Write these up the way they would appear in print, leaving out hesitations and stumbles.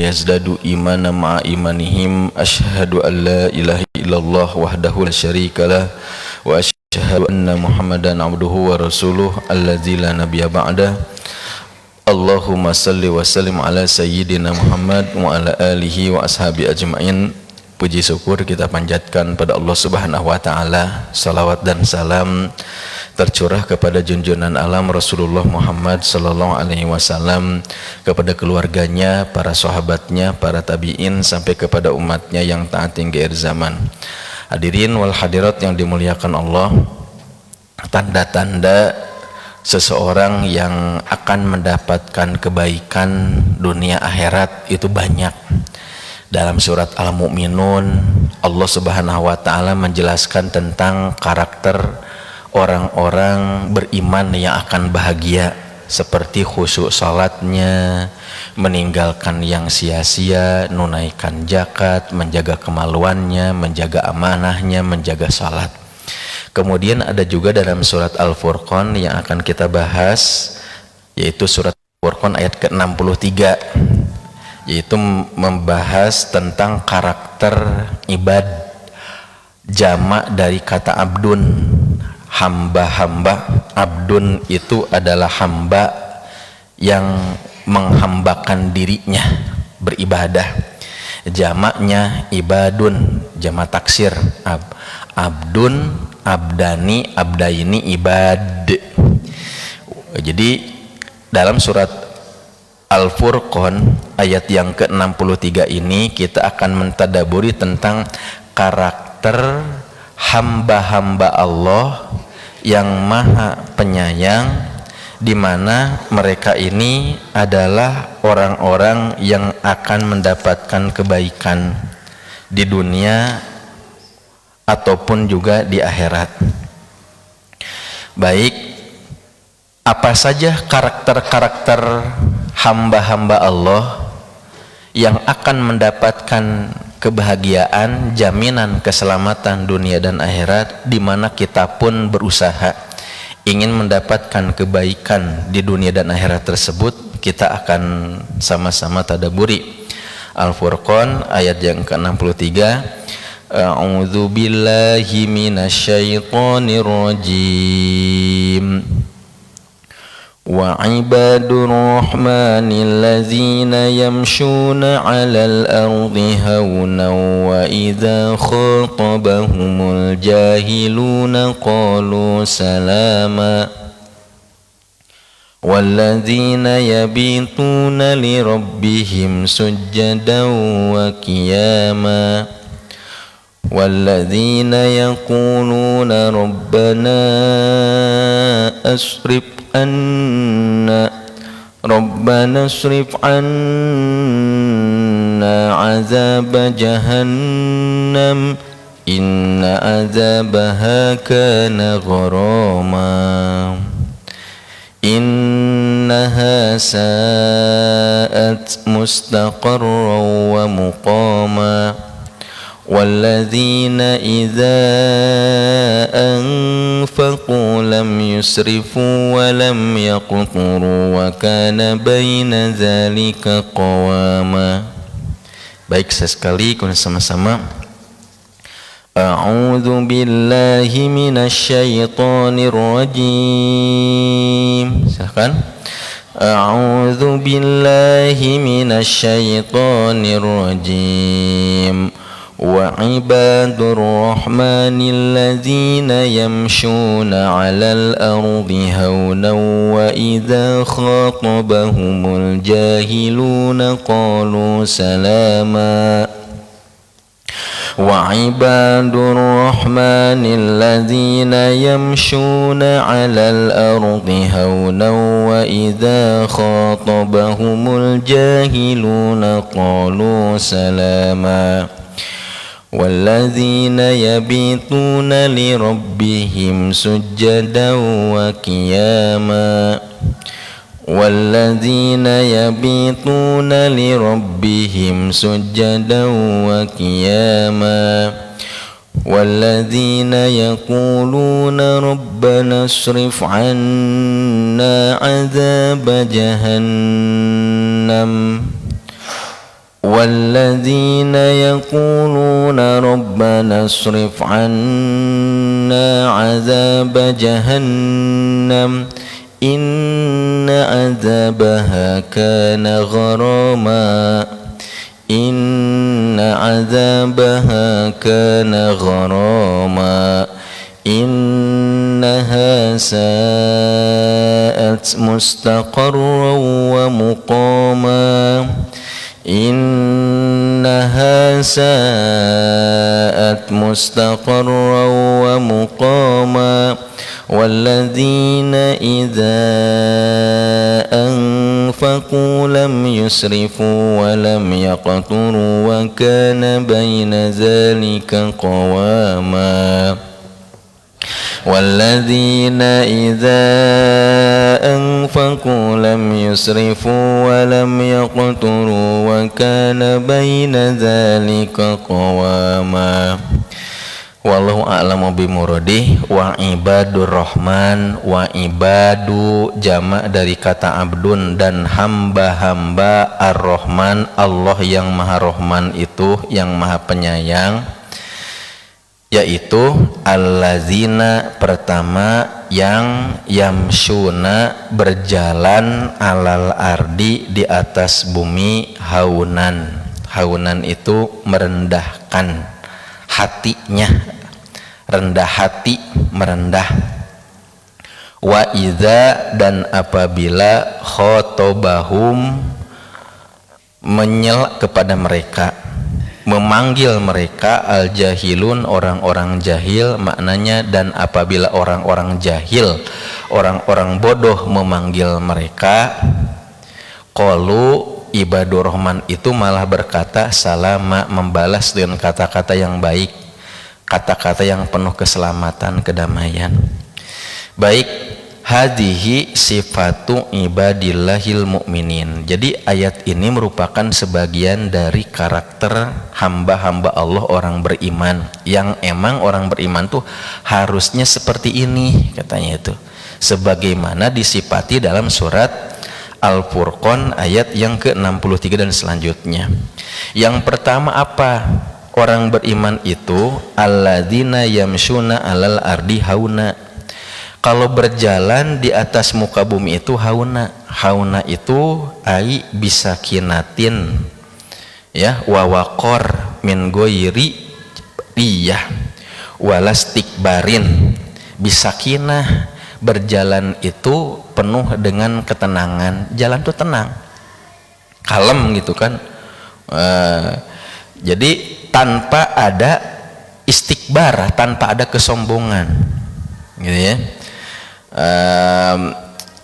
yazdadu imana ma'a imanihim asyhadu an la ilaha illallah wahdahu la syarikalah wa asyhadu anna muhammadan abduhu wa rasuluh alladzi la nabiyya ba'da. Allahumma salli wa sallim ala sayyidina Muhammad wa ala alihi wa ashabi ajma'in. Puji syukur kita panjatkan pada Allah Subhanahu wa taala, salawat dan salam tercurah kepada junjungan alam Rasulullah Muhammad sallallahu alaihi wasallam, kepada keluarganya, para sahabatnya, para tabi'in sampai kepada umatnya yang taat hingga akhir zaman. Hadirin wal hadirat yang dimuliakan Allah, tanda-tanda seseorang yang akan mendapatkan kebaikan dunia akhirat itu banyak. Dalam surat Al-Mu'minun, Allah Subhanahu wa taala menjelaskan tentang karakter orang-orang beriman yang akan bahagia, seperti khusyuk salatnya, meninggalkan yang sia-sia, menunaikan zakat, menjaga kemaluannya, menjaga amanahnya, menjaga salat. Kemudian ada juga dalam surat Al-Furqan yang akan kita bahas, yaitu surat Al-Furqan ayat ke-63, yaitu membahas tentang karakter ibad, jamak dari kata abdun, hamba-hamba. Abdun itu adalah hamba yang menghambakan dirinya beribadah. Jamaknya ibadun, jamak taksir. Abdun, abdani, abdaini, ibad. Jadi dalam surat Al-Furqan ayat yang ke-63 ini kita akan mentadaburi tentang karakter hamba-hamba Allah yang maha penyayang, di mana mereka ini adalah orang-orang yang akan mendapatkan kebaikan di dunia ataupun juga di akhirat. Baik, apa saja karakter-karakter hamba-hamba Allah yang akan mendapatkan kebahagiaan, jaminan keselamatan dunia dan akhirat, di mana kita pun berusaha ingin mendapatkan kebaikan di dunia dan akhirat tersebut. Kita akan sama-sama tadaburi Al-Furqan ayat yang ke-63. A'udzu billahi minasyaitonir rajim. Wa ibadur rahmanil ladzina yamshuna 'alal ardi hawnan wa idza khatabahumul jahiluna qalu salama walladzina yabituna lirabbihim sujjadan wa qiyama walladzina yaquluna rabbana asrif Rabbana asrif anna azab jahannam inna azabaha kana gharama innaha sa'at mustaqarran wa muqama walladzina idza anfaqu lam yusrifu wa lam yaqturu wa kana baina dzalika qawama. Baik, sekali kita sama-sama. A'udzu billahi minasyaitonir rajim. Silakan. A'udzu billahi minasyaitonir rajim. Wa ibadur rahmanil ladzina yamshuna 'alal ardi hawnan wa idza khatabahumul jahiluna qalu salama. Wa ibadur rahmanil ladzina yamshuna 'alal ardi hawnan wa idza khatabahumul jahiluna qalu salama. والذين يبيتون لربهم سجدا وقياما والذين يبيتون لربهم سجدا وقياما والذين يقولون ربنا اصرف عنا عذاب جهنم walladzina yaquluna rabbana asrif 'anna 'adzaba jahannam inna 'adzabaha kana gharama inna 'adzabaha kana gharama innaha sa'at mustaqarran wa muqama innaha sa'at mustaqarran wa muqama walladzina idza anfaqu lam yusrifu wa lam yaqturu wa kana baina dzalika qawama والذين إذا أنفقوا لم يسرفوا ولم يقتروا وكان بين ذلك قواما wallahu a'lamu bimuradih. Wa ibadur rahman, wa ibadu jamak dari kata abdun, dan hamba-hamba ar-rahman, Allah yang maha rahman itu yang maha penyayang, yaitu allazina, pertama yang yamsuna berjalan alal ardi di atas bumi haunan. Haunan itu merendahkan hatinya, rendah hati, merendah. Wa idza, dan apabila khotobahum, menyela kepada mereka, memanggil mereka, al jahilun, orang-orang jahil, maknanya dan apabila orang-orang jahil, orang-orang bodoh memanggil mereka, qalu, ibadur rahman itu malah berkata salama, membalas dengan kata-kata yang baik, kata-kata yang penuh keselamatan, kedamaian. Baik, hadihi sifatu ibadillahil mu'minin. Jadi ayat ini merupakan sebagian dari karakter hamba-hamba Allah, orang beriman, yang emang orang beriman tuh harusnya seperti ini, katanya itu, sebagaimana disifati dalam surat Al-Furqan ayat yang ke-63 dan selanjutnya. Yang pertama apa? Orang beriman itu alladzina yamshuna alal ardi hauna. Kalau berjalan di atas muka bumi itu hauna. Hauna itu ai bisakinatin, ya, wa waqor min ghairi riyah walastikbarin. Bisakinah, berjalan itu penuh dengan ketenangan, jalan tuh tenang, kalem gitu kan. Jadi tanpa ada istikbar, tanpa ada kesombongan, gitu ya.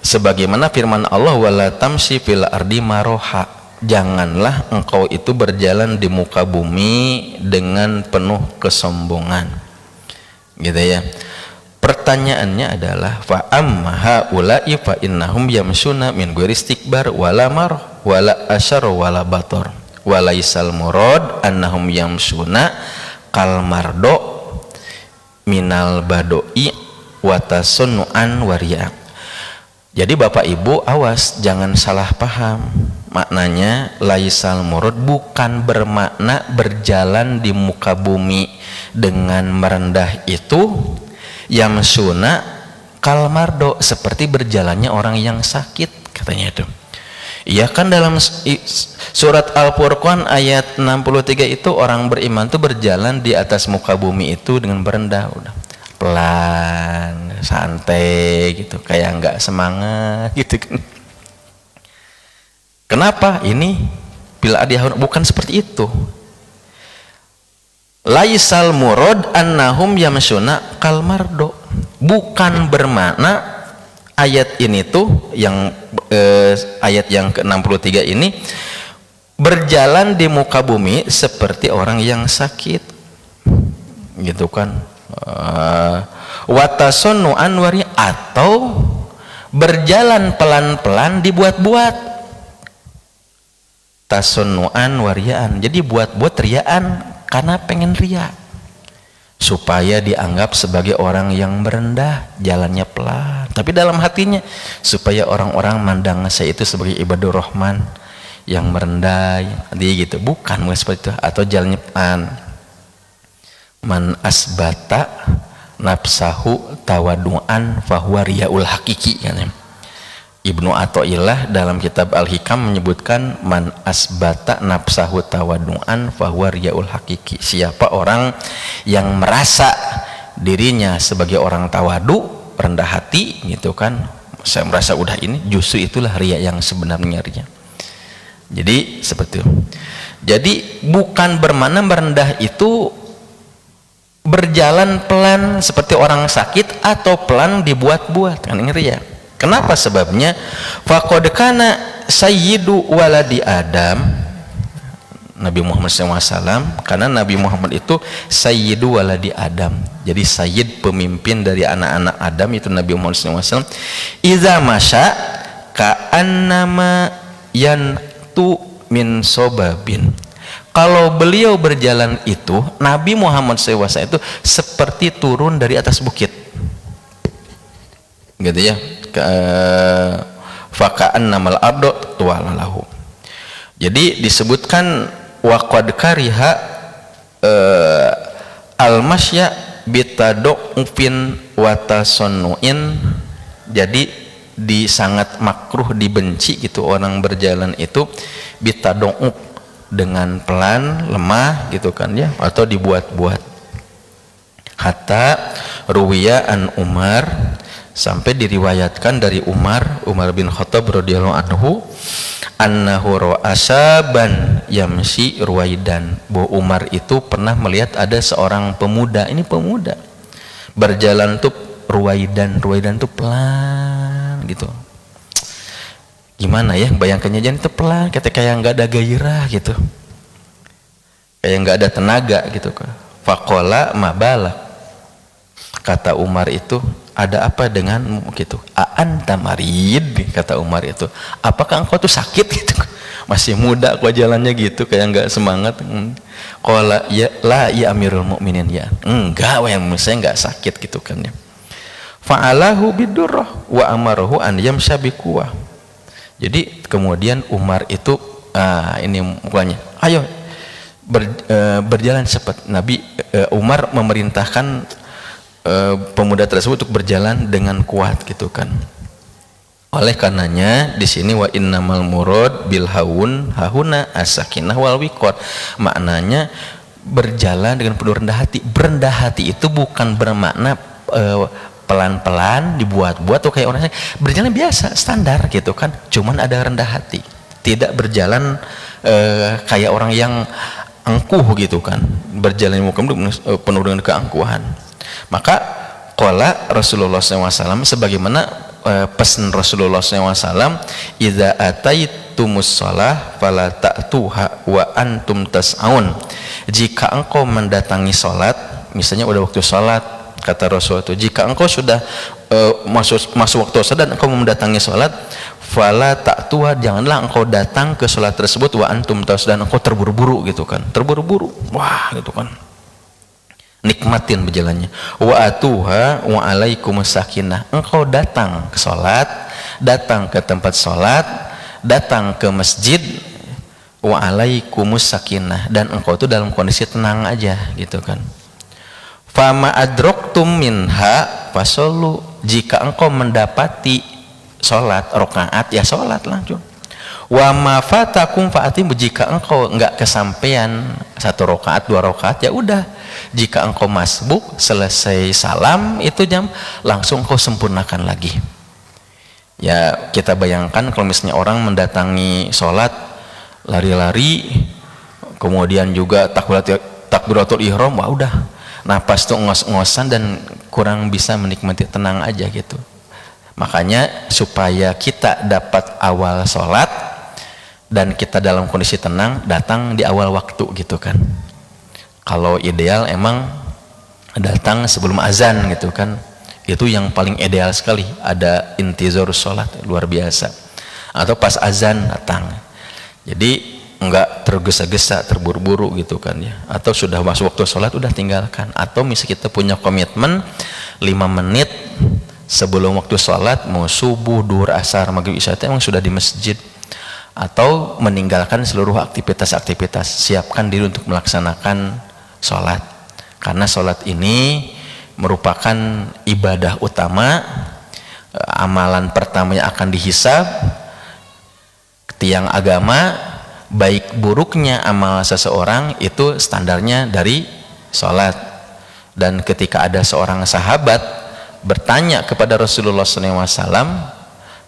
Sebagaimana firman Allah, wala tamshi fil ardi maroha, janganlah engkau itu berjalan di muka bumi dengan penuh kesombongan, gitu ya. Pertanyaannya adalah fa amma haula'i fa innahum yamshuna min ghairi istikbar wala marh wala asyar wala bator walaisal murad annahum yamshuna kal mardo minal badoi wa tasunnuan wariya. Jadi Bapak Ibu awas, jangan salah paham. Maknanya laisal murad bukan bermakna berjalan di muka bumi dengan merendah itu yamsuna kalmardo, seperti berjalannya orang yang sakit, katanya itu. Iya kan, dalam surat Al-Furqan ayat 63 itu orang beriman itu berjalan di atas muka bumi itu dengan berendah, udah pelan, santai gitu, kayak nggak semangat gitu kan. Kenapa ini bila dia bukan seperti itu? Laisal murad annahum yamsuna kal mardo, bukan bermakna ayat ini tuh yang ayat yang ke-63 ini berjalan di muka bumi seperti orang yang sakit, gitu kan. Watasonu anwari, atau berjalan pelan-pelan dibuat-buat, tasonuan wariaan, jadi buat-buat riaan karena pengen ria, supaya dianggap sebagai orang yang merendah, jalannya pelan, tapi dalam hatinya supaya orang-orang mandang saya itu sebagai ibadur rahman, yang merendah gitu, bukan seperti itu. Atau jalan nyepan, man asbata nafsahu tawadu'an fahuwa riyaul hakiki kan ya. Ibnu Athaillah dalam kitab Al-Hikam menyebutkan man asbata nafsahu tawadu'an fahuwa riyaul hakiki. Siapa orang yang merasa dirinya sebagai orang tawadu, rendah hati gitu kan, saya merasa udah ini, justru itulah riya yang sebenarnya riya. Jadi seperti itu. Jadi bukan bermakna merendah itu berjalan pelan seperti orang sakit atau pelan dibuat-buat, kan ini riya. Kenapa sebabnya? Faqad kana sayyidu waladi Adam, Nabi Muhammad SAW, karena Nabi Muhammad itu sayyidu waladi Adam, jadi sayyid, pemimpin dari anak-anak Adam, itu Nabi Muhammad SAW. Iza masya ka'annama yantu min sobabin, kalau beliau berjalan itu, Nabi Muhammad SAW itu seperti turun dari atas bukit gitu ya. Faka'annamal ardo tuwalalahu. Jadi disebutkan waqad kariha al-masya bitadu'ufin watasonnu'in, jadi sangat makruh, dibenci gitu orang berjalan itu bitadu'uf, dengan pelan, lemah gitu kan ya, atau dibuat-buat. Hatta ruwiya an Umar, sampai diriwayatkan dari Umar bin Khattab radhiyallahu anhu, annahu ra'asaban yamsi ruwaidan, bahwa Umar itu pernah melihat ada seorang pemuda, ini pemuda berjalan tuh ruwaidan tuh pelan gitu. Gimana ya bayangkannya, jalan itu pelan, kayak nggak ada gairah gitu, kayak nggak ada tenaga gitu. Faqala mabala, kata Umar itu, ada apa denganmu gitu. A'anta marid, kata Umar itu, apakah engkau tuh sakit gitu, masih muda kok jalannya gitu, kayak nggak semangat. Qala ya la ya Amirul Mukminin, ya enggak, yang saya nggak sakit gitu kan ya. Fa'alahu bidurrah wa amarahu an yamsha biquwah. Jadi kemudian Umar itu ini mukanya, ayo berjalan cepat. Nabi Umar memerintahkan pemuda tersebut untuk berjalan dengan kuat gitu kan. Oleh karenanya di sini wa innamal murad bil haun hahuna as-sakinah wal wiqar, maknanya berjalan dengan penuh rendah hati. Berendah hati itu bukan bermakna pelan-pelan dibuat-buat atau kayak orang berjalan biasa standar gitu kan, cuman ada rendah hati, tidak berjalan kayak orang yang angkuh gitu kan, berjalan penuh dengan keangkuhan. Maka qala Rasulullah SAW, sebagaimana pesan Rasulullah SAW, idza ataitumus shalah fala ta'tuha wa antum tas'aun, jika engkau mendatangi salat, misalnya udah waktu salat, kata Rasulullah itu, jika engkau sudah masuk waktu salat dan engkau mendatangi salat, fala ta'tuha, janganlah engkau datang ke salat tersebut wa antum tas, dan engkau terburu-buru gitu kan, terburu-buru, wah gitu kan, nikmatin berjalannya. Wa atuha wa alaikumus sakinah, engkau datang ke salat, datang ke tempat salat, datang ke masjid, wa alaikumus sakinah, dan engkau itu dalam kondisi tenang aja gitu kan. Fama adroktum minha fasollu, jika engkau mendapati sholat rokaat ya sholat langsung. Wa ma fatakum fa'atim, jika engkau enggak kesampaian satu rokaat dua rokaat ya udah, jika engkau masbuk selesai salam itu jam, langsung engkau sempurnakan lagi. Ya kita bayangkan kalau misalnya orang mendatangi sholat lari-lari, kemudian juga takbiratul ihram, wah udah napas tuh ngos-ngosan dan kurang bisa menikmati, tenang aja gitu. Makanya supaya kita dapat awal sholat dan kita dalam kondisi tenang, datang di awal waktu gitu kan. Kalau ideal emang datang sebelum azan gitu kan, itu yang paling ideal sekali, ada intizar sholat luar biasa. Atau pas azan datang, jadi enggak tergesa-gesa, terburu-buru gitu kan ya. Atau sudah masuk waktu sholat udah tinggalkan. Atau misalnya kita punya komitmen 5 menit sebelum waktu sholat, mau subuh, duhur, asar, maghrib, isya, emang sudah di masjid. atau meninggalkan seluruh aktivitas-aktivitas. Siapkan diri untuk melaksanakan sholat, karena sholat ini merupakan ibadah utama, amalan pertama yang akan dihisab. Tiang agama, baik buruknya amal seseorang itu standarnya dari sholat. Dan ketika ada seorang sahabat bertanya kepada Rasulullah SAW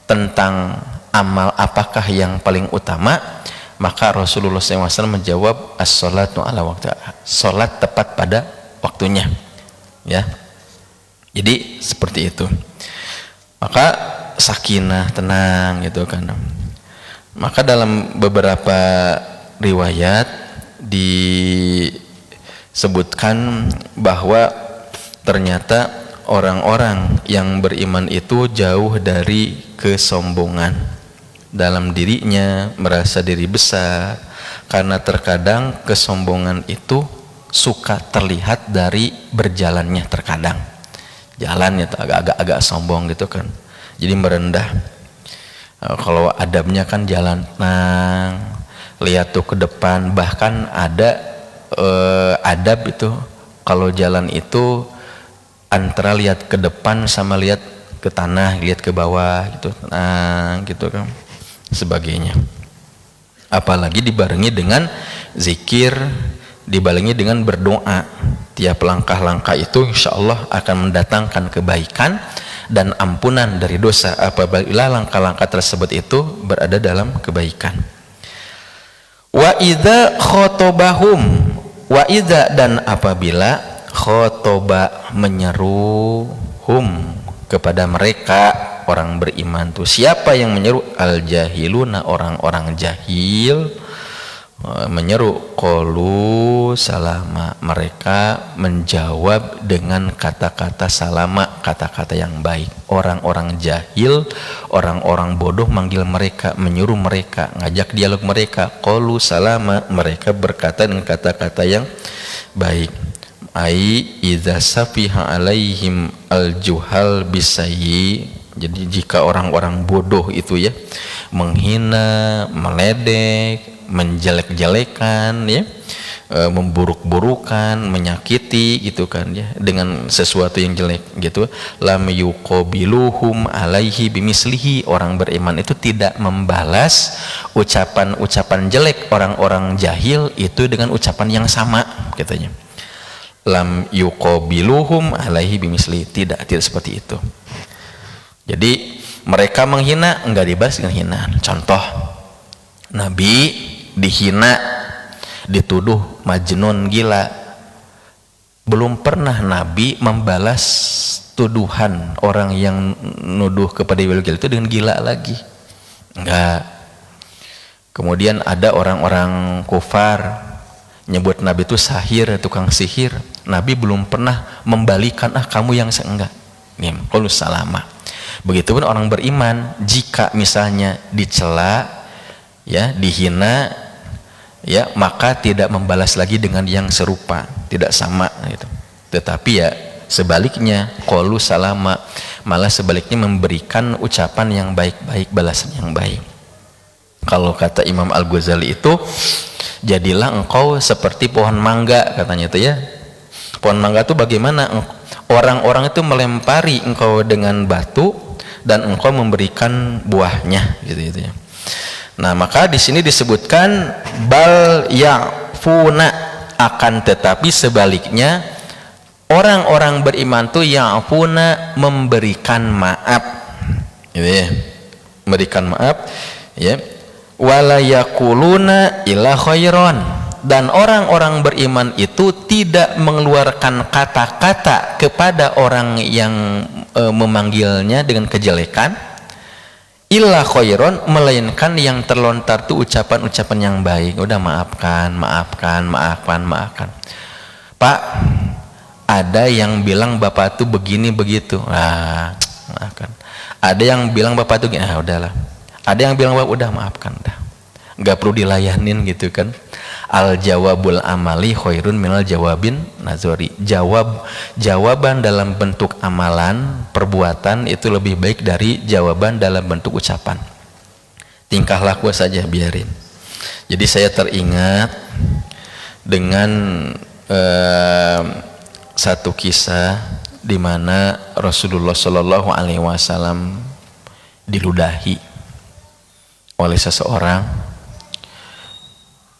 tentang amal apakah yang paling utama, maka Rasulullah SAW menjawab as-sholatu ala waktu, sholat tepat pada waktunya, ya. Jadi seperti itu. Maka sakinah, tenang gitu kan. Maka dalam beberapa riwayat disebutkan bahwa ternyata orang-orang yang beriman itu jauh dari kesombongan dalam dirinya, merasa diri besar, karena terkadang kesombongan itu suka terlihat dari berjalannya. Terkadang jalannya agak-agak sombong gitu kan, jadi merendah. Kalau adabnya kan jalan tenang, lihat tuh ke depan. Bahkan ada adab itu kalau jalan itu antara lihat ke depan sama lihat ke tanah, lihat ke bawah gitu, tenang gitu kan, sebagainya. Apalagi dibarengi dengan zikir, dibarengi dengan berdoa. Tiap langkah-langkah itu insya Allah akan mendatangkan kebaikan dan ampunan dari dosa apabila langkah-langkah tersebut itu berada dalam kebaikan. Wa idza khotobahum, wa idza, dan apabila khotoba, menyeru, hum, kepada mereka orang beriman tuh. Siapa yang menyeru? Al jahiluna, orang-orang jahil menyeru. Qalu salama, mereka menjawab dengan kata-kata salama, kata-kata yang baik. Orang-orang jahil, orang-orang bodoh manggil mereka, menyuruh mereka, ngajak dialog mereka. Qalu salama, mereka berkata dengan kata-kata yang baik. Ai idza safiha alaihim al-juhal bisayyi. Jadi jika orang-orang bodoh itu ya menghina, meledek, menjelek-jelekan ya, memburuk-burukan, menyakiti gitu kan ya, dengan sesuatu yang jelek gitu, lam yuqabiluhum alaihi bimislihi, orang beriman itu tidak membalas ucapan-ucapan jelek orang-orang jahil itu dengan ucapan yang sama katanya. Lam yuqabiluhum alaihi bimislihi, tidak seperti itu. Jadi mereka menghina enggak dibalas dengan hinaan. Contoh, Nabi dihina, dituduh majnun, gila. Belum pernah Nabi membalas tuduhan orang yang nuduh kepada Ibrahim itu dengan gila lagi, enggak. Kemudian ada orang-orang kufar nyebut Nabi itu sahir, tukang sihir. Nabi belum pernah membalikan, kamu yang seenggak. Qalu salama. Begitupun orang beriman, jika misalnya dicela ya, dihina ya, maka tidak membalas lagi dengan yang serupa, tidak sama gitu. Tetapi ya sebaliknya, qalu salama, malah sebaliknya memberikan ucapan yang baik-baik, balasan yang baik. Kalau kata Imam Al-Ghazali itu, jadilah engkau seperti pohon mangga katanya itu ya. Pohon mangga itu bagaimana? Orang-orang itu melempari engkau dengan batu dan engkau memberikan buahnya gitu ya. Nah, maka di sini disebutkan bal ya'funa, akan tetapi sebaliknya orang-orang beriman tuh ya'funa, memberikan maaf gitu ya. Memberikan maaf ya. Wala yaquluna illa khairan, dan orang-orang beriman itu tidak mengeluarkan kata-kata kepada orang yang memanggilnya dengan kejelekan, illa khairan, melainkan yang terlontar tuh ucapan-ucapan yang baik. Udah maafkan. Pak, ada yang bilang bapak tuh begini begitu, maafkan. Ada yang bilang bapak tuh gini, udahlah. Ada yang bilang bapak, udah maafkan, dah. Nggak perlu dilayanin gitu kan. Al jawabul amali khairun minal jawabin nazari. Jawaban dalam bentuk amalan, perbuatan itu lebih baik dari jawaban dalam bentuk ucapan. tingkah laku saja biarin. Jadi saya teringat dengan satu kisah di mana Rasulullah Shallallahu Alaihi Wasallam diludahi oleh seseorang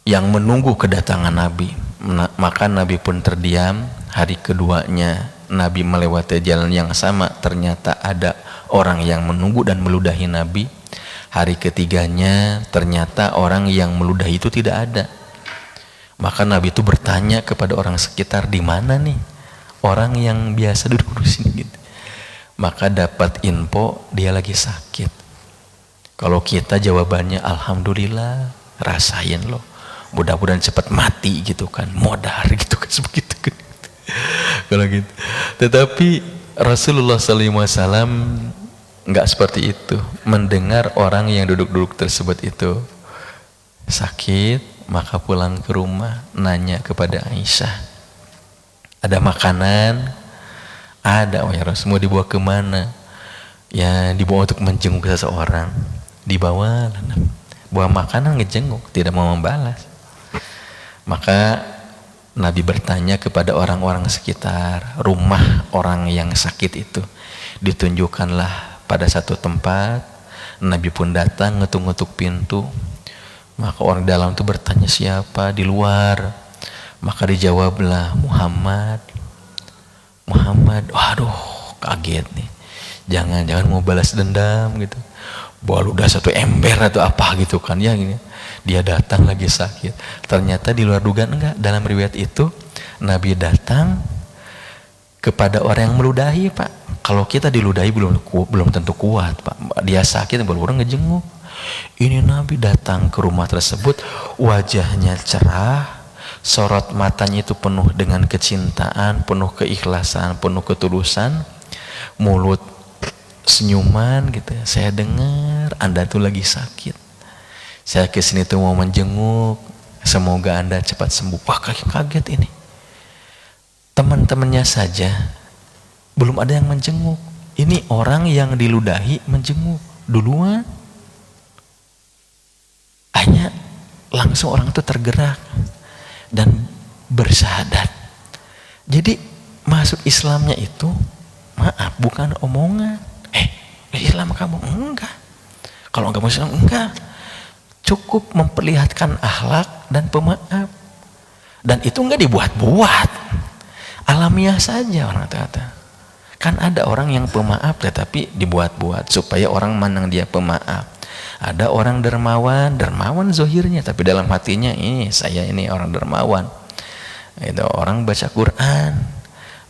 yang menunggu kedatangan Nabi. Maka Nabi pun terdiam. Hari keduanya Nabi melewati jalan yang sama, ternyata ada orang yang menunggu dan meludahi Nabi. Hari ketiganya ternyata orang yang meludahi itu tidak ada. Maka Nabi itu bertanya kepada orang sekitar, di mana nih orang yang biasa duduk di sini gitu. Maka dapat info dia lagi sakit. Kalau kita jawabannya alhamdulillah, rasain loh, mudah-mudahan cepat mati gitu kan, modar gitu kan, sebegitu kan. Kalau gitu. Tetapi Rasulullah SAW nggak seperti itu. Mendengar orang yang duduk-duduk tersebut itu sakit, maka pulang ke rumah nanya kepada Aisyah, ada makanan? Ada, oh ya Rasul, mau dibawa kemana? Ya dibawa untuk menjenguk seseorang. Dibawa, bawa makanan ngejenguk, tidak mau membalas. Maka Nabi bertanya kepada orang-orang sekitar rumah orang yang sakit itu. Ditunjukkanlah pada satu tempat. Nabi pun datang ngetuk-ngetuk pintu. Maka orang dalam itu bertanya, siapa di luar? Maka dijawablah, Muhammad. Waduh, kaget nih. Jangan-jangan mau balas dendam gitu. Bawa ludah satu ember atau apa gitu kan ya gini. Dia datang lagi sakit. Ternyata di luar dugaan enggak. Dalam riwayat itu Nabi datang kepada orang yang meludahi, Pak. Kalau kita diludahi belum tentu kuat, Pak. Dia sakit baru orang ngejenguk. Ini Nabi datang ke rumah tersebut, wajahnya cerah, sorot matanya itu penuh dengan kecintaan, penuh keikhlasan, penuh ketulusan, mulut senyuman gitu. Saya dengar Anda tuh lagi sakit. Saya kesini tuh mau menjenguk, semoga Anda cepat sembuh. Wah, kaget ini. Teman-temannya saja belum ada yang menjenguk. Ini orang yang diludahi menjenguk duluan. Hanya langsung orang itu tergerak dan bersyahadat. Jadi masuk Islamnya itu, maaf, bukan omongan. Islam kamu enggak. Kalau enggak Islam enggak. Cukup memperlihatkan akhlak dan pemaaf. Dan itu enggak dibuat-buat. Alamiah saja orang kata. Kan ada orang yang pemaaf tetapi dibuat-buat supaya orang mandang dia pemaaf. Ada orang dermawan zohirnya, tapi dalam hatinya saya ini orang dermawan. Itu orang baca Quran,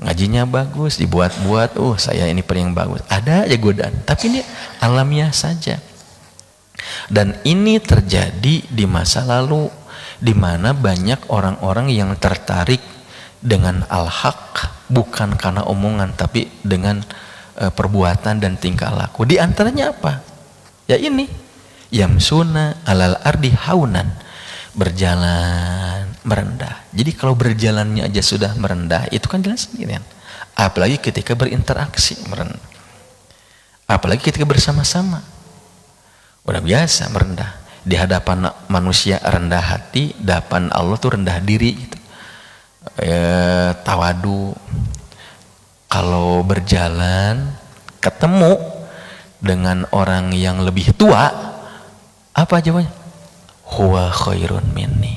ngajinya bagus, dibuat-buat, saya ini paling bagus. Ada aja godaan, tapi ini alamiah saja. Dan ini terjadi di masa lalu, di mana banyak orang-orang yang tertarik dengan al-haq bukan karena omongan, tapi dengan perbuatan dan tingkah laku. Di antaranya apa? Ya ini, yamsuna alal ardi haunan, berjalan merendah. Jadi kalau berjalannya aja sudah merendah, itu kan jelas sendirian. Apalagi ketika berinteraksi merendah. Apalagi ketika bersama-sama. Udah biasa merendah. Di hadapan manusia rendah hati, di hadapan Allah tuh rendah diri gitu. Tawadu. Kalau berjalan ketemu dengan orang yang lebih tua, apa jawabannya? Huwa khairun minni.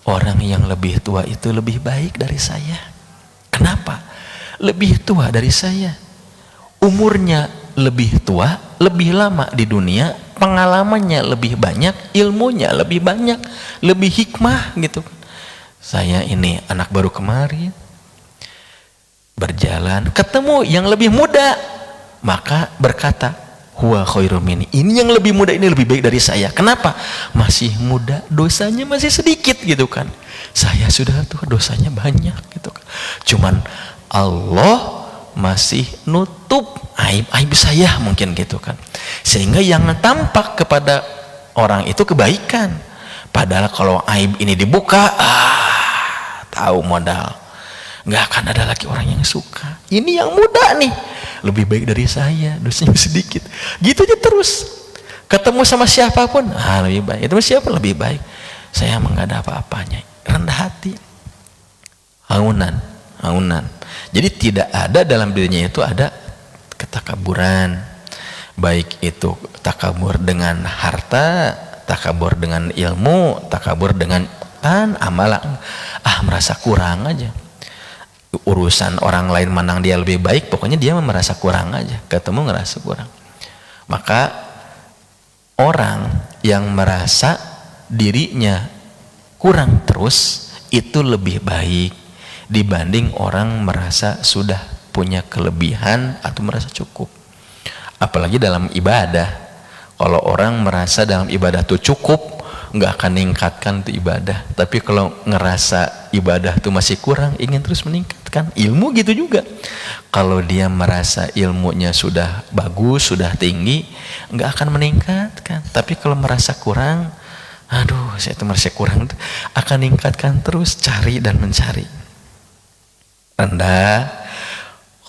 Orang yang lebih tua itu lebih baik dari saya. Kenapa? Lebih tua dari saya. Umurnya lebih tua, lebih lama di dunia, pengalamannya lebih banyak, ilmunya lebih banyak, lebih hikmah gitu. Saya ini anak baru kemarin. Berjalan, ketemu yang lebih muda, maka berkata, huwa khairum minni. Ini yang lebih muda ini lebih baik dari saya. Kenapa? Masih muda, dosanya masih sedikit gitu kan. Saya sudah tua, dosanya banyak gitu kan. Cuman Allah masih nutup aib-aib saya mungkin gitu kan. Sehingga yang tampak kepada orang itu kebaikan. Padahal kalau aib ini dibuka, tahu modal. Nggak akan ada lagi orang yang suka. Ini yang muda nih, lebih baik dari saya, dosanya sedikit. Gitu aja terus. Ketemu sama siapapun lebih baik. Itu siapa lebih baik? Saya emang nggak ada apa-apanya. Rendah hati, haunan. Jadi tidak ada dalam dirinya itu ada ketakaburan, baik itu takabur dengan harta, takabur dengan ilmu, takabur dengan amalan. Merasa kurang aja. Urusan orang lain menang dia lebih baik, pokoknya dia merasa kurang aja. Ketemu ngerasa kurang. Maka orang yang merasa dirinya kurang terus itu lebih baik dibanding orang merasa sudah punya kelebihan atau merasa cukup. Apalagi dalam ibadah, kalau orang merasa dalam ibadah itu cukup, nggak akan meningkatkan itu ibadah. Tapi kalau ngerasa ibadah itu masih kurang, ingin terus meningkatkan. Ilmu gitu juga, kalau dia merasa ilmunya sudah bagus, sudah tinggi, nggak akan meningkatkan. Tapi kalau merasa kurang, saya itu merasa kurang, akan meningkatkan terus, cari dan mencari. Rendah.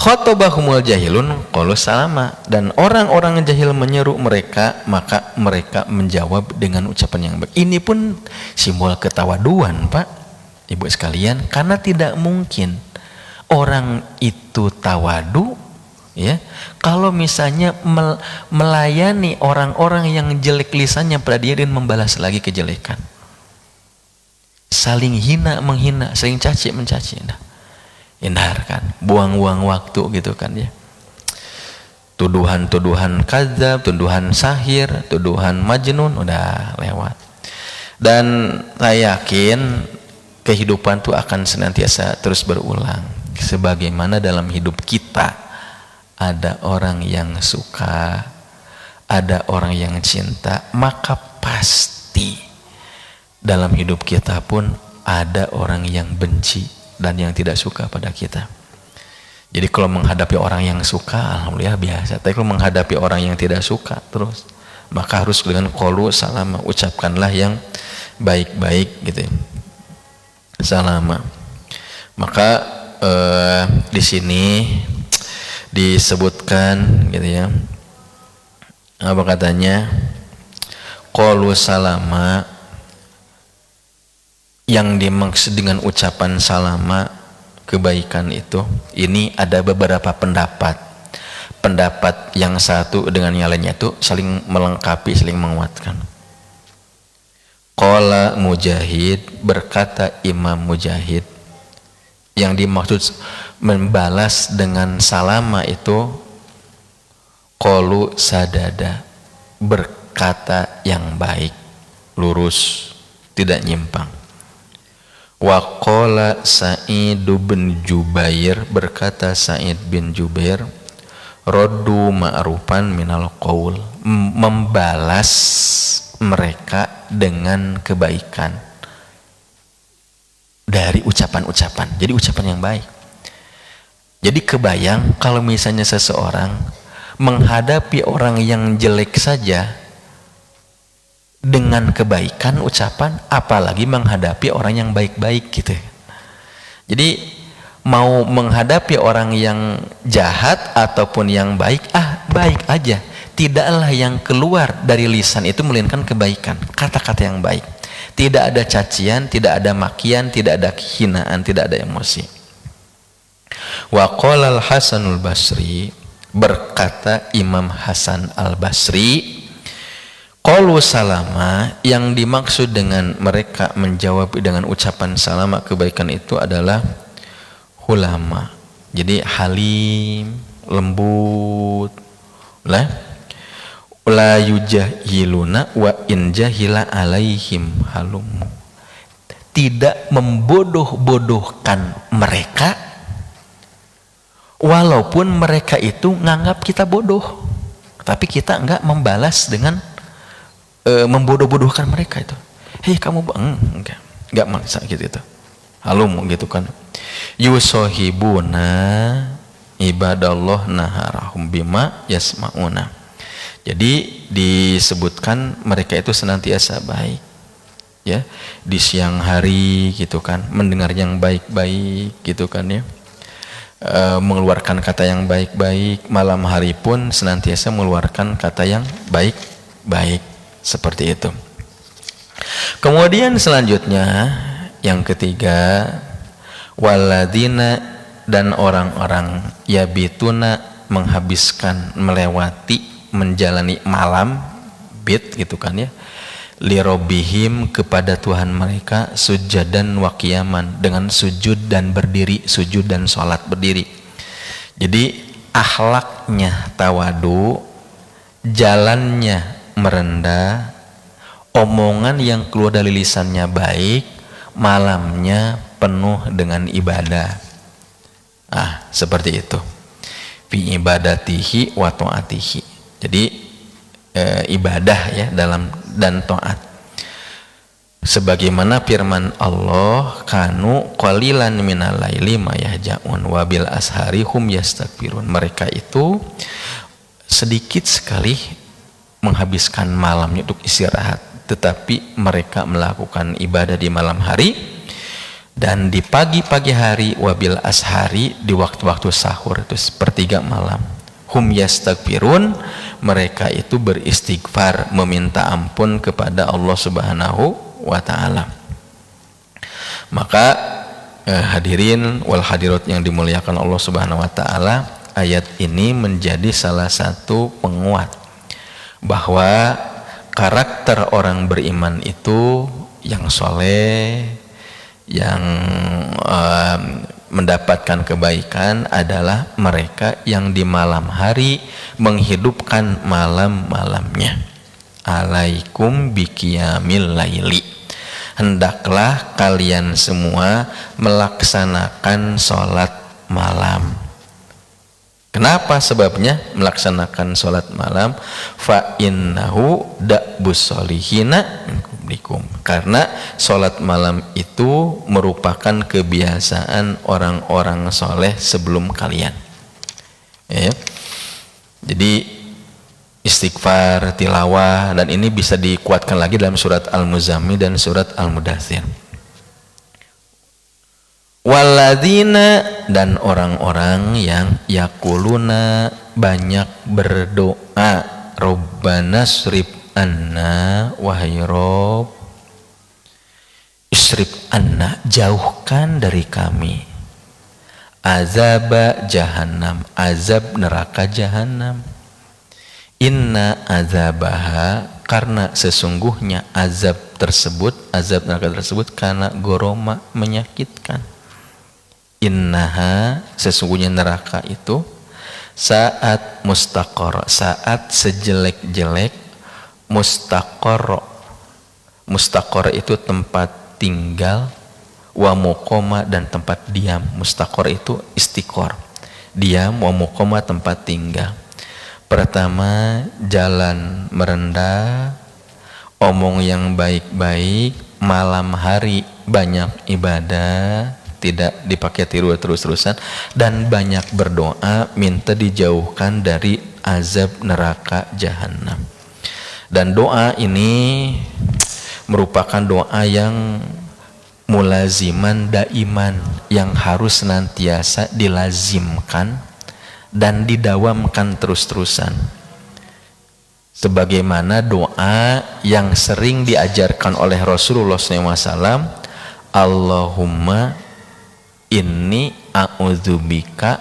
Khotobahumul jahilun qalu salama, dan orang-orang jahil menyeru mereka, maka mereka menjawab dengan ucapan yang baik. Ini pun simbol ketawaduan, Pak, Ibu sekalian, karena tidak mungkin orang itu tawadu ya kalau misalnya melayani orang-orang yang jelek lisannya pada dia dan membalas lagi kejelekan. Saling hina menghina, saling caci mencaci. Hindarkan, buang-buang waktu gitu kan ya. Tuduhan-tuduhan kadzab, tuduhan sahir, tuduhan majnun udah lewat. Dan saya yakin kehidupan itu akan senantiasa terus berulang. Sebagaimana dalam hidup kita ada orang yang suka, ada orang yang cinta, maka pasti dalam hidup kita pun ada orang yang benci dan yang tidak suka pada kita. Jadi kalau menghadapi orang yang suka, alhamdulillah biasa. Tapi kalau menghadapi orang yang tidak suka terus, maka harus dengan qalu salama, ucapkanlah yang baik-baik gitu ya. Salama. Maka di sini disebutkan gitu ya. Apa katanya? Qalu salama, yang dimaksud dengan ucapan salama kebaikan itu, ini ada beberapa pendapat. Pendapat yang satu dengan yang lainnya itu saling melengkapi, saling menguatkan. Qala Mujahid, berkata Imam Mujahid, yang dimaksud membalas dengan salama itu qalu sadada, berkata yang baik, lurus, tidak nyimpang. Wa qala Sa'id bin Jubair, berkata Sa'id bin Jubair, raddu ma'rufan minal qaul, membalas mereka dengan kebaikan dari ucapan-ucapan. Jadi ucapan yang baik. Jadi kebayang kalau misalnya seseorang menghadapi orang yang jelek saja dengan kebaikan ucapan, apalagi menghadapi orang yang baik-baik gitu. Jadi mau menghadapi orang yang jahat ataupun yang baik, baik aja. Tidaklah yang keluar dari lisan itu melainkan kebaikan, kata-kata yang baik. Tidak ada cacian, tidak ada makian, tidak ada hinaan, tidak ada emosi. Wa qala al-Hasanul Basri, berkata Imam Hasan al-Basri, qalu salama, yang dimaksud dengan mereka menjawab dengan ucapan salama kebaikan itu adalah hulama. Jadi halim, lembut, la yujahiluna wa in jahila alaihim halum, tidak membodoh-bodohkan mereka walaupun mereka itu nganggap kita bodoh, tapi kita enggak membalas dengan membodoh-bodohkan mereka itu. Hei kamu enggak maksa gitu itu. Halum gitu kan. Yusohibuna ibadallah naharahum bima yasmauna. Jadi disebutkan mereka itu senantiasa baik. Ya, di siang hari gitu kan, mendengar yang baik-baik gitu kan ya. Mengeluarkan kata yang baik-baik, malam hari pun senantiasa mengeluarkan kata yang baik baik, seperti itu. Kemudian selanjutnya yang ketiga, waladina, dan orang-orang yabituna, menghabiskan, melewati, menjalani malam, bit gitu kan ya, lirobihim, kepada Tuhan mereka, sujadan wa qiyaman, dengan sujud dan berdiri, sujud dan sholat berdiri. Jadi akhlaknya tawadu, jalannya merendah, omongan yang keluar dari lisannya baik, malamnya penuh dengan ibadah. Seperti itu. Fi ibadatihi wa ta'atihi. Jadi ibadah ya dalam dan taat. Sebagaimana firman Allah, kanu qalilan minal laili ma yahjaun wa bil ashari hum yastaghfirun. Mereka itu sedikit sekali menghabiskan malamnya untuk istirahat, tetapi mereka melakukan ibadah di malam hari dan di pagi-pagi hari, wabil ashari, di waktu-waktu sahur, itu sepertiga malam. Hum yastaghfirun, mereka itu beristighfar, meminta ampun kepada Allah Subhanahu wa ta'ala. Maka hadirin wal hadirat yang dimuliakan Allah Subhanahu wa ta'ala, ayat ini menjadi salah satu penguat bahwa karakter orang beriman itu yang soleh, yang mendapatkan kebaikan adalah mereka yang di malam hari menghidupkan malam-malamnya. Alaikum biqiyamil laili, hendaklah kalian semua melaksanakan sholat malam. Kenapa sebabnya melaksanakan sholat malam? Fa innahu da'bus solihina minkum, karena sholat malam itu merupakan kebiasaan orang-orang soleh sebelum kalian ya. Jadi istighfar, tilawah, dan ini bisa dikuatkan lagi dalam surat Al-Muzammil dan surat Al-Mudaththir. Waladina, dan orang-orang yang yakuluna, banyak berdoa, Rabbana srib anna, wahai Rob, isrib anna, jauhkan dari kami, azaba jahannam, azab neraka jahannam, inna azabaha, karena sesungguhnya azab tersebut, azab neraka tersebut, karena goroma, menyakitkan. Innaha, sesungguhnya neraka itu, saat mustaqor, saat sejelek-jelek, mustaqor, mustaqor itu tempat tinggal, wa muqoma, dan tempat diam. Mustaqor itu istiqor, diam, wa muqoma, tempat tinggal. Pertama, jalan merendah, omong yang baik-baik, malam hari banyak ibadah, tidak dipakai tiru terus-terusan, dan banyak berdoa minta dijauhkan dari azab neraka jahanam. Dan doa ini merupakan doa yang mulaziman daiman, yang harus senantiasa dilazimkan dan didawamkan terus-terusan. Sebagaimana doa yang sering diajarkan oleh Rasulullah SAW, Allahumma inni a'udzubika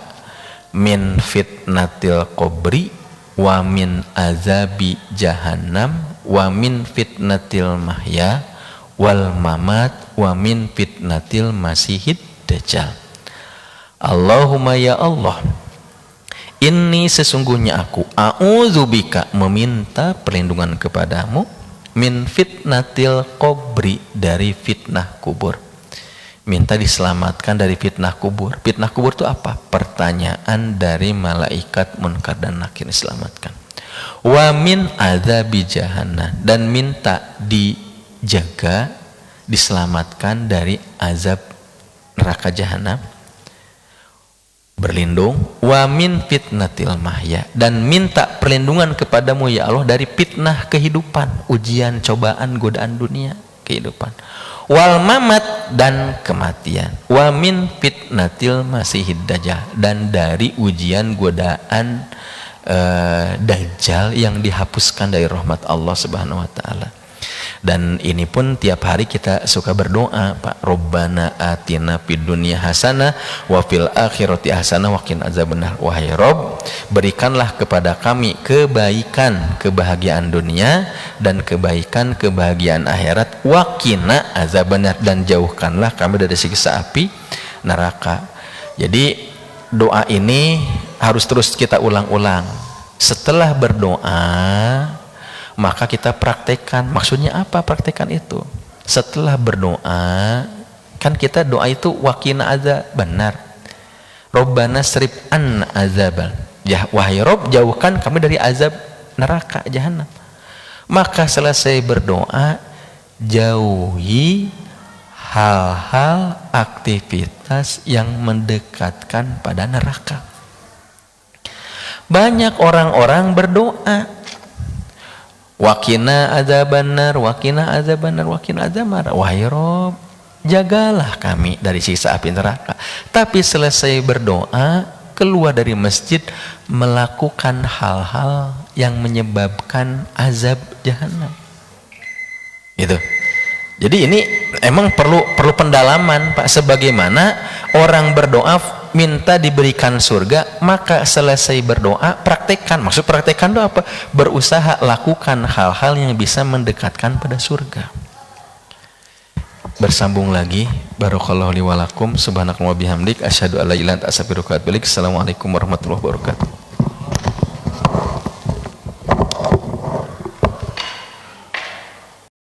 min fitnatil qabri wa min azabi jahannam wa min fitnatil mahya wal mamat wa min fitnatil masihid dajjal. Allahumma ya Allah, inni sesungguhnya aku, a'udzubika, meminta perlindungan kepadamu, min fitnatil qabri, dari fitnah kubur. Minta diselamatkan dari fitnah kubur. Fitnah kubur itu apa? Pertanyaan dari malaikat munkar dan nakir, diselamatkan. Wa min adzabi jahannam, dan minta dijaga, diselamatkan dari azab neraka jahanam. Berlindung. Wa min fitnatil mahya, dan minta perlindungan kepadamu ya Allah dari fitnah kehidupan, ujian, cobaan, godaan dunia, kehidupan. Wal mamat, dan kematian. Wa min fitnatil masihid dajjal, dan dari ujian godaan Dajjal yang dihapuskan dari rahmat Allah Subhanahu wa taala. Dan ini pun tiap hari kita suka berdoa, Pak. Robbana atina fid dunya hasanah wa fil akhirati hasanah wa qina azabannar. Wahai Rob, berikanlah kepada kami kebaikan, kebahagiaan dunia dan kebaikan, kebahagiaan akhirat, wa qina azabannar, dan jauhkanlah kami dari siksa api neraka. Jadi doa ini harus terus kita ulang-ulang. Setelah berdoa maka kita praktekkan. Maksudnya apa praktekkan itu? Setelah berdoa, kan kita doa itu waqina azab, benar. Robbana srif anna azabal. Ya, wahai Rob, jauhkan kami dari azab neraka jahanam. Maka selesai berdoa, jauhi hal-hal aktivitas yang mendekatkan pada neraka. Banyak orang-orang berdoa, Wakina azabannar, wakina azabannar, wakina azabannar. Wahai Rob, jagalah kami dari siksa api neraka. Tapi selesai berdoa, keluar dari masjid melakukan hal-hal yang menyebabkan azab jahanam. Gitu. Jadi ini emang perlu pendalaman, Pak. Sebagaimana orang berdoa minta diberikan surga, maka selesai berdoa praktekkan. Maksud praktekkan itu apa? Berusaha lakukan hal-hal yang bisa mendekatkan pada surga. Bersambung lagi. Barakallahu li wa lakum. Subhanakallahumma bihamdik asyhadu an la ilaha illa anta astaghfiruka wa atubu ilaik. Assalamualaikum warahmatullahi wabarakatuh.